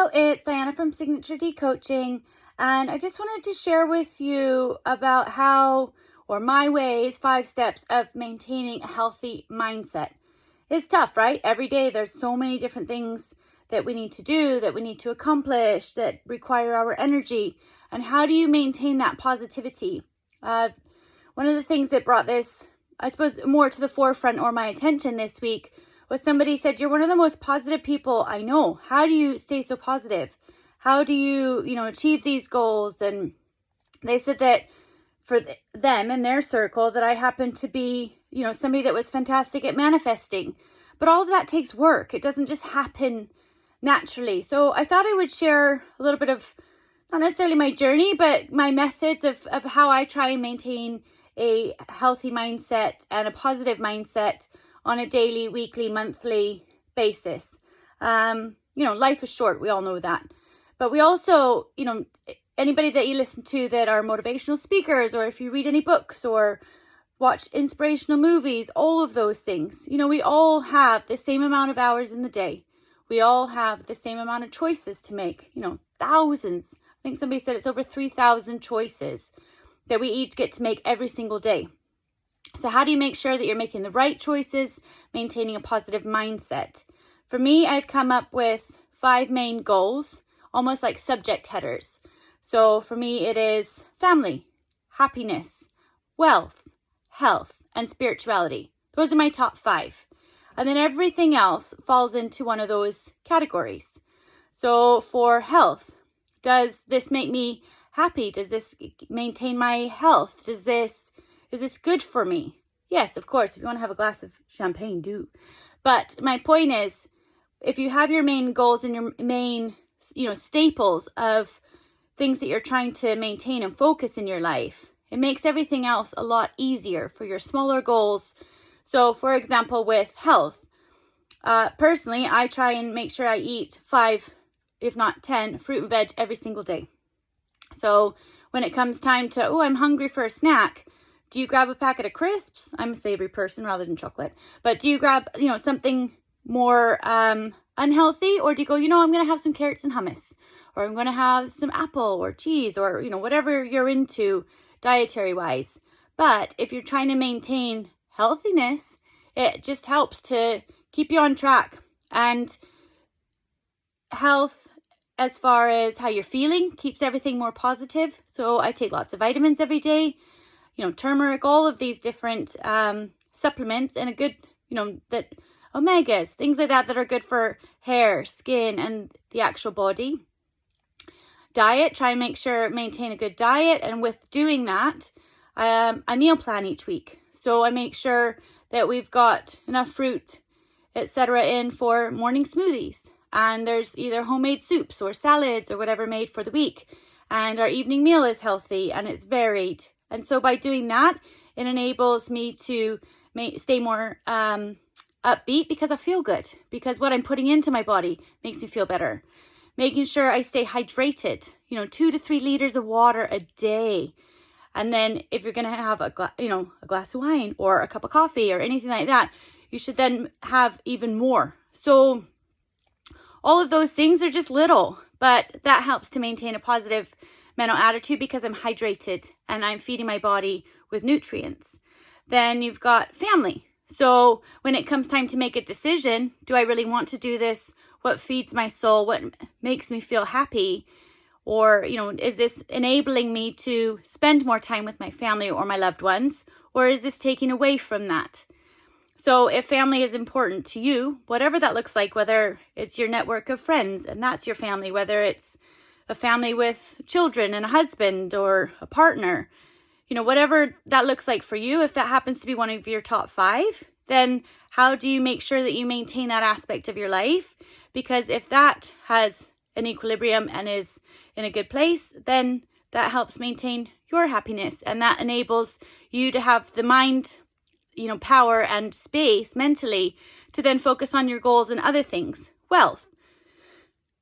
Hello, it's Diana from Signature D Coaching, and I just wanted to share with you about my ways, 5 steps of maintaining a healthy mindset. It's tough, right? Every day there's so many different things that we need to do, that we need to accomplish, that require our energy. And how do you maintain that positivity? One of the things that brought this, I suppose, more to the forefront or my attention this week was somebody said, "You're one of the most positive people I know. How do you stay so positive? How do you, achieve these goals?" And they said that for them and their circle, that I happen to be, somebody that was fantastic at manifesting. But all of that takes work. It doesn't just happen naturally. So I thought I would share a little bit of, not necessarily my journey, but my methods of how I try and maintain a healthy mindset and a positive mindset on a daily, weekly, monthly basis. Life is short. We all know that. But we also, anybody that you listen to that are motivational speakers, or if you read any books or watch inspirational movies, all of those things, we all have the same amount of hours in the day. We all have the same amount of choices to make, thousands. I think somebody said it's over 3,000 choices that we each get to make every single day. So how do you make sure that you're making the right choices, maintaining a positive mindset? For me, I've come up with 5 main goals, almost like subject headers. So for me, it is family, happiness, wealth, health, and spirituality. Those are my top 5. And then everything else falls into one of those categories. So for health, does this make me happy? Does this maintain my health? Is this good for me? Yes, of course. If you want to have a glass of champagne, do. But my point is, if you have your main goals and your main, staples of things that you're trying to maintain and focus in your life, it makes everything else a lot easier for your smaller goals. So, for example, with health, personally, I try and make sure I eat 5, if not 10, fruit and veg every single day. So when it comes time to, I'm hungry for a snack, do you grab a packet of crisps? I'm a savory person rather than chocolate. But do you grab, something more unhealthy? Or do you go, I'm going to have some carrots and hummus? Or I'm going to have some apple or cheese or, whatever you're into dietary-wise. But if you're trying to maintain healthiness, it just helps to keep you on track. And health, as far as how you're feeling, keeps everything more positive. So I take lots of vitamins every day. Turmeric, all of these different supplements, and a good, that omegas, things like that are good for hair, skin, and the actual body. Diet, try and maintain a good diet. And with doing that, I meal plan each week. So I make sure that we've got enough fruit, etc. in for morning smoothies. And there's either homemade soups or salads or whatever made for the week. And our evening meal is healthy and it's varied. And so by doing that, it enables me to stay more upbeat because I feel good. Because what I'm putting into my body makes me feel better. Making sure I stay hydrated, 2 to 3 liters of water a day. And then if you're going to have a glass of wine or a cup of coffee or anything like that, you should then have even more. So all of those things are just little, but that helps to maintain a positive mental attitude because I'm hydrated and I'm feeding my body with nutrients. Then you've got family. So when it comes time to make a decision, do I really want to do this? What feeds my soul? What makes me feel happy? Or, is this enabling me to spend more time with my family or my loved ones? Or is this taking away from that? So if family is important to you, whatever that looks like, whether it's your network of friends and that's your family, whether it's a family with children and a husband or a partner, whatever that looks like for you, if that happens to be one of your top 5, then how do you make sure that you maintain that aspect of your life? Because if that has an equilibrium and is in a good place, then that helps maintain your happiness, and that enables you to have the mind, power and space mentally to then focus on your goals and other things. Wealth.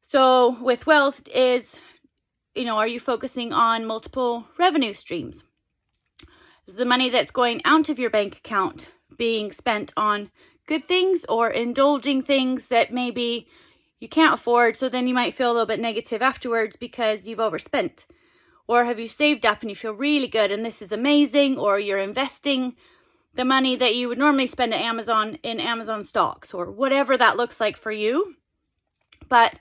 So with wealth is, are you focusing on multiple revenue streams? Is the money that's going out of your bank account being spent on good things or indulging things that maybe you can't afford, so then you might feel a little bit negative afterwards because you've overspent? Or have you saved up and you feel really good and this is amazing? Or you're investing the money that you would normally spend at Amazon in Amazon stocks, or whatever that looks like for you. But,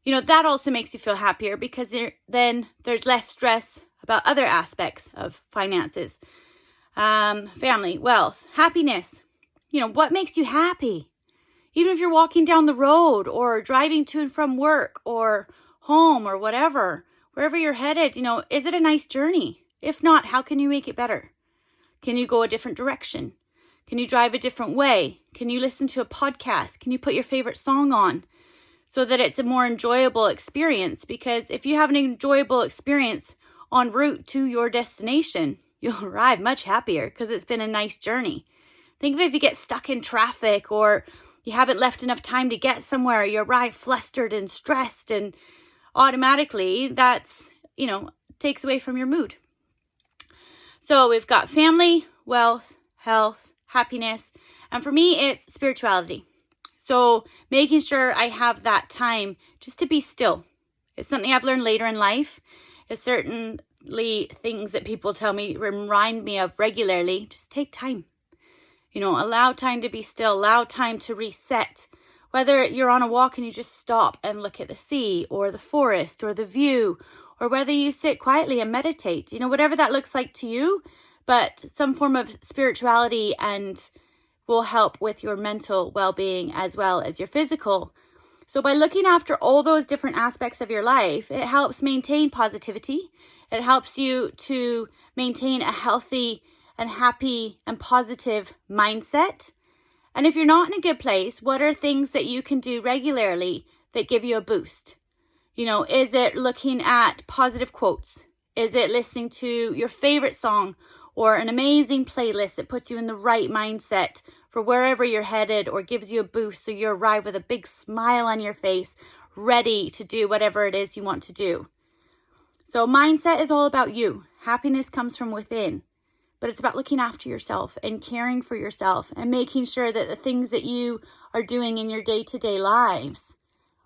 that also makes you feel happier because then there's less stress about other aspects of finances, family, wealth, happiness. What makes you happy? Even if you're walking down the road or driving to and from work or home or whatever, wherever you're headed, is it a nice journey? If not, how can you make it better? Can you go a different direction? Can you drive a different way? Can you listen to a podcast? Can you put your favorite song on so that it's a more enjoyable experience? Because if you have an enjoyable experience en route to your destination, you'll arrive much happier because it's been a nice journey. Think of it if you get stuck in traffic or you haven't left enough time to get somewhere, you arrive flustered and stressed, and automatically that's, takes away from your mood. So we've got family, wealth, health, happiness, and for me, it's spirituality. So making sure I have that time just to be still. It's something I've learned later in life. It's certainly things that people tell me, remind me of regularly. Just take time. Allow time to be still, allow time to reset. Whether you're on a walk and you just stop and look at the sea or the forest or the view, or whether you sit quietly and meditate, whatever that looks like to you, but some form of spirituality and will help with your mental well-being as well as your physical. So by looking after all those different aspects of your life, it helps maintain positivity. It helps you to maintain a healthy and happy and positive mindset. And if you're not in a good place, what are things that you can do regularly that give you a boost? Is it looking at positive quotes? Is it listening to your favorite song or an amazing playlist that puts you in the right mindset for wherever you're headed or gives you a boost so you arrive with a big smile on your face, ready to do whatever it is you want to do? So mindset is all about you. Happiness comes from within. But it's about looking after yourself and caring for yourself and making sure that the things that you are doing in your day-to-day lives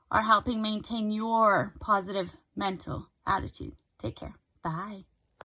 are helping maintain your positive mental attitude. Take care. Bye.